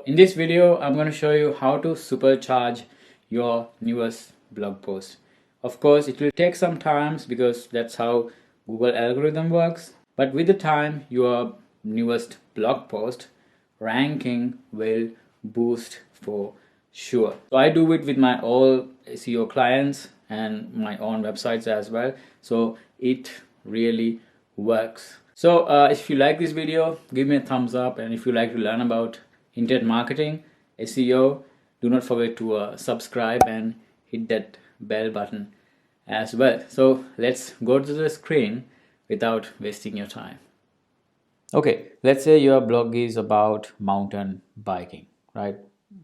in this video, I'm going to show you how to supercharge your newest blog post. Of course, it will take some time because that's how Google algorithm works. But with the time, your newest blog post ranking will boost for sure. So I do it with my all SEO clients and my own websites as well. So it really works. So if you like this video, give me a thumbs up, and if you like to learn about internet marketing, SEO, do not forget to subscribe and hit that bell button as well. So let's go to the screen without wasting your time. Okay, let's say your blog is about mountain biking, right?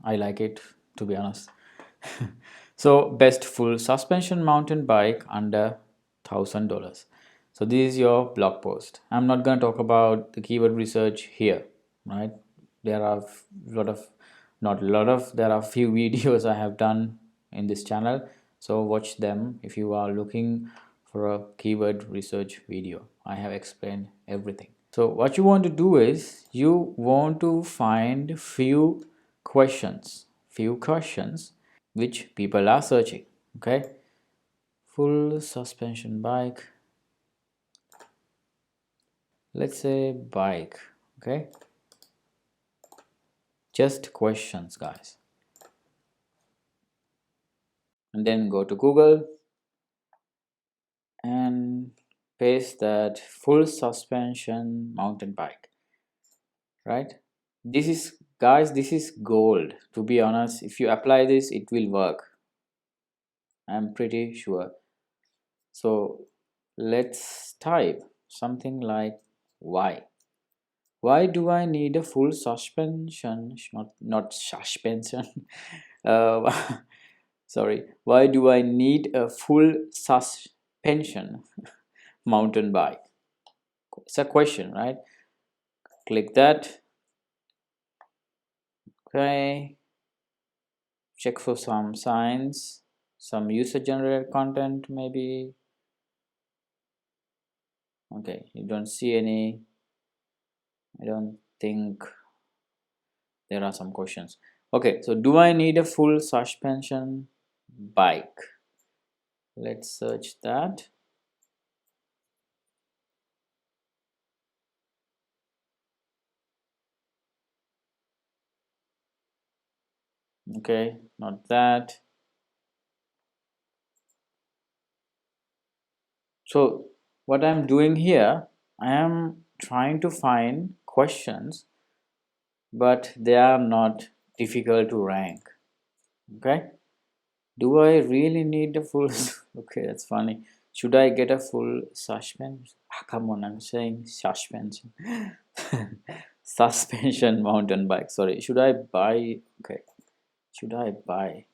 I like it, to be honest. So best full suspension mountain bike under $1,000. So this is your blog post. I'm not going to talk about the keyword research here, right? There are a lot of, not a lot of, there are few videos I have done in this channel. So watch them if you are looking for a keyword research video. I have explained everything. So what you want to do is you want to find few questions which people are searching. Okay, full suspension bike, let's say bike. Okay, just questions, guys, and then go to Google and paste that full suspension mountain bike, right? This is, guys, this is gold. To be honest, if you apply this, it will work. I'm pretty sure. So let's type something like why do I need a full suspension, not suspension, uh, sorry, why do I need a full suspension mountain bike? It's a question, right? Click that. Okay, check for some signs, some user generated content maybe. Okay, you don't see any. I don't think there are some questions. Okay, so do I need a full suspension bike? Let's search that. Okay, not that. So what I'm doing here, I am trying to find questions, but they are not difficult to rank. Okay, do I really need a full okay, that's funny. Should I get a full suspension? Ah, come on, I'm saying suspension. Suspension mountain bike. Sorry, should I buy? Okay, should I buy?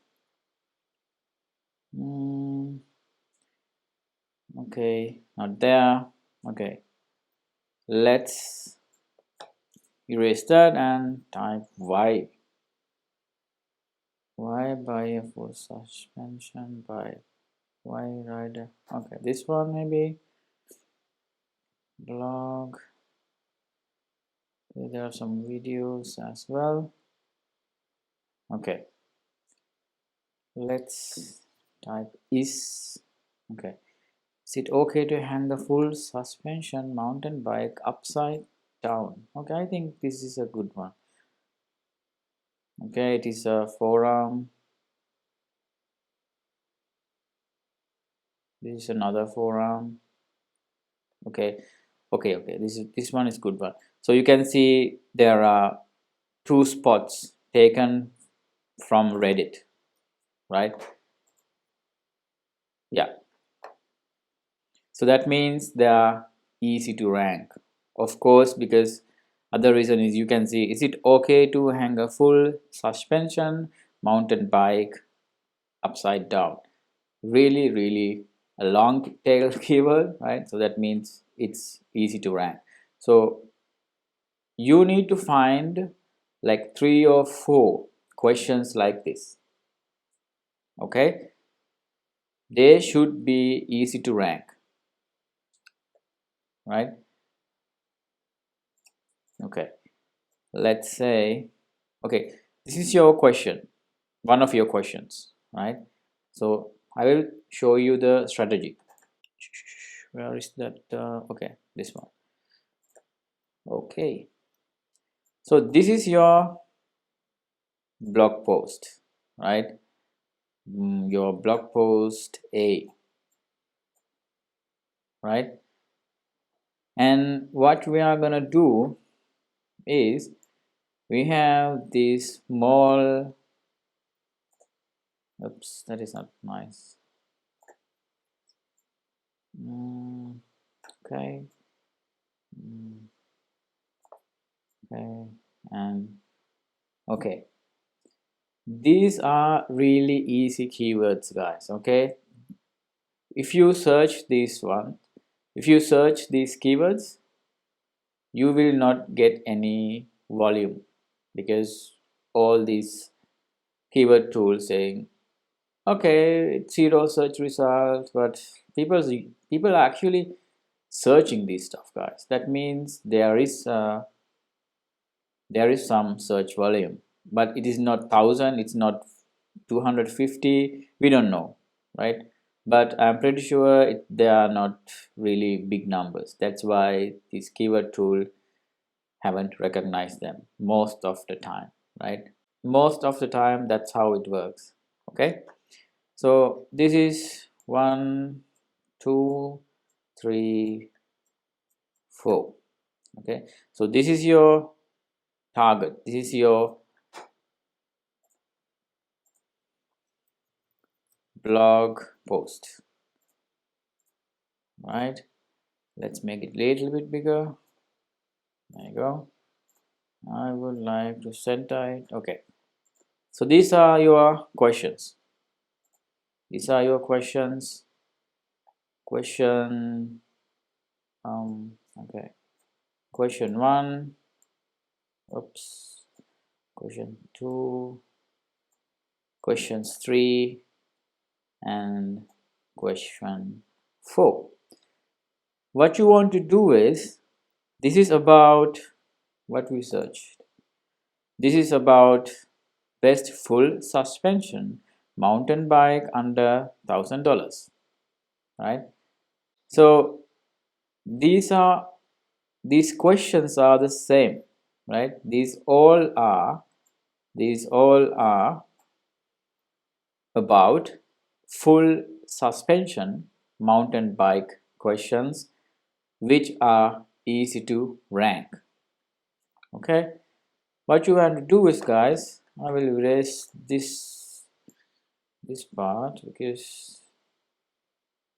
Okay, not there. Okay, let's erase that and type why. Why buy a full suspension bike? Why rider? Okay, this one maybe. Blog. Okay, there are some videos as well. Okay, let's type is. Okay, is it okay to hang the full suspension mountain bike upside down? Okay, I think this is a good one. Okay, it is a forum. This is another forum. Okay, okay, this one is good one. So you can see there are two spots taken from Reddit, right? Yeah, so that means they are easy to rank, of course, because other reason is you can see, is it okay to hang a full suspension mountain bike upside down? Really a long tail keyword, right? So that means it's easy to rank. So you need to find like 3 or 4 questions like this. Okay, they should be easy to rank, right? Okay, let's say Okay, this is your question, one of your questions, right? So I will show you the strategy. Where is that? Okay, this one. Okay, so this is your blog post, right? Your blog post A, right? And what we are gonna do is we have this small, oops, that is not nice. Okay, okay, and okay, these are really easy keywords, guys. Okay, if you search this one, if you search these keywords, you will not get any volume because all these keyword tools saying okay, it's zero search results, but people are actually searching this stuff, guys. That means there is some search volume, but it is not 1,000, it's not 250, we don't know, right? But I'm pretty sure they are not really big numbers. That's why this keyword tool haven't recognized them most of the time, right? Most of the time, that's how it works. Okay, so this is 1, 2, 3, 4. Okay, so this is your target, this is your blog post, right? Let's make it a little bit bigger. There you go. I would like to center it. Okay, so these are your questions. These are your questions. Question okay, question 1, oops, question 2, questions 3, and question 4. What you want to do is, this is about what we searched. This is about best full suspension mountain bike under $1,000, right? So these questions are the same, right? These all are about full suspension mountain bike questions which are easy to rank. Okay, what you have to do is, guys, I will erase this part because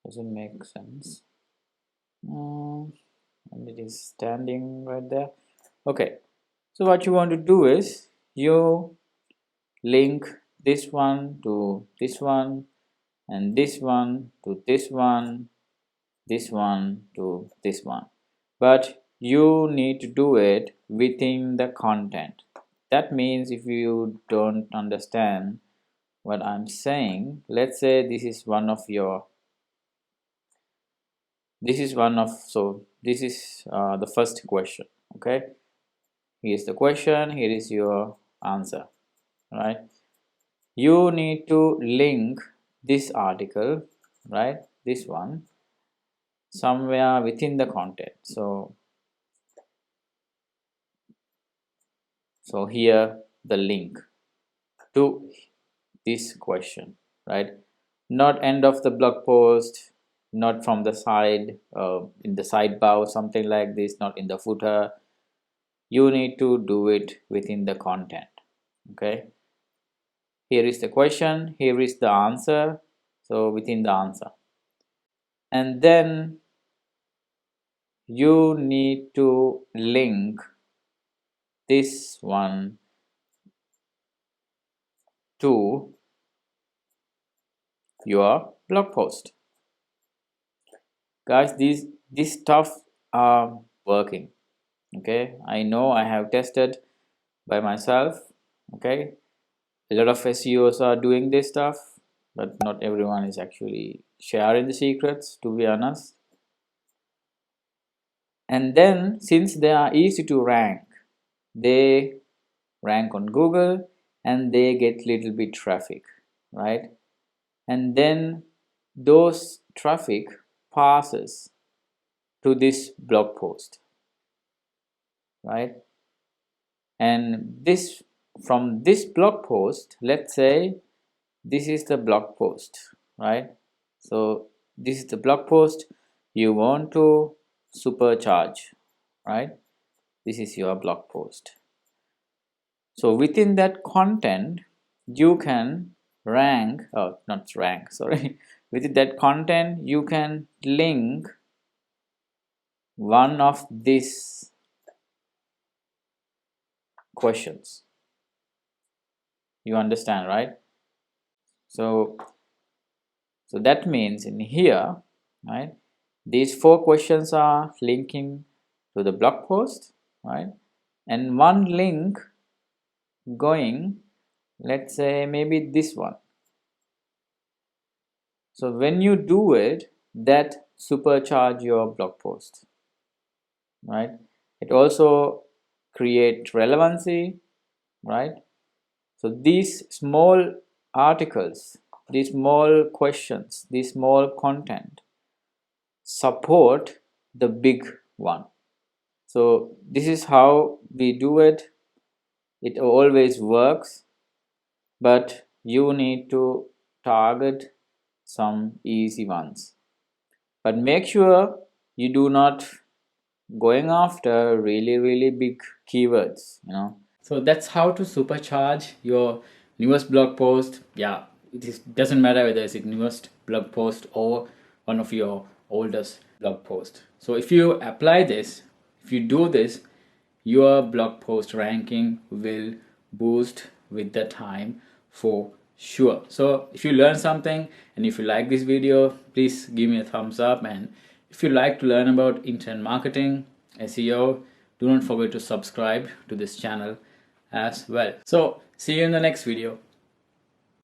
it doesn't make sense. And it is standing right there. Okay, so what you want to do is you link this one to this one, and this one to this one, this one to this one, but you need to do it within the content. That means if you don't understand what I'm saying, let's say this is one of your this is the first question. Okay, here's the question, here is your answer, right? You need to link this article, right, this one, somewhere within the content. So here the link to this question, right? Not end of the blog post, not from the side, in the sidebar or something like this, not in the footer. You need to do it within the content. Okay, here is the question, here is the answer, so within the answer. And then you need to link this one to your blog post. Guys, this stuff are working. Okay, I know, I have tested by myself. Okay, a lot of SEOs are doing this stuff, but not everyone is actually sharing the secrets, to be honest. And then since they are easy to rank, they rank on Google and they get little bit traffic, right? And then those traffic passes to this blog post, right? And this, from this blog post, let's say this is the blog post, right? So this is the blog post you want to supercharge, right? This is your blog post. So within that content you can rank, oh, not rank, sorry, within that content you can link one of these questions. You understand, right? So that means in here, right, these 4 questions are linking to the blog post, right? And one link going, let's say maybe this one. So when you do it, that supercharge your blog post, right? It also create relevancy, right? So these small articles, these small questions, these small content support the big one. So this is how we do it. It always works, but you need to target some easy ones. But make sure you do not going after really big keywords, you know. So that's how to supercharge your newest blog post. Yeah, doesn't matter whether it's the newest blog post or one of your oldest blog post. So if you apply this, if you do this, your blog post ranking will boost with the time for sure. So if you learn something and if you like this video, please give me a thumbs up. And if you like to learn about internet marketing, SEO, do not forget to subscribe to this channel as well. So see you in the next video.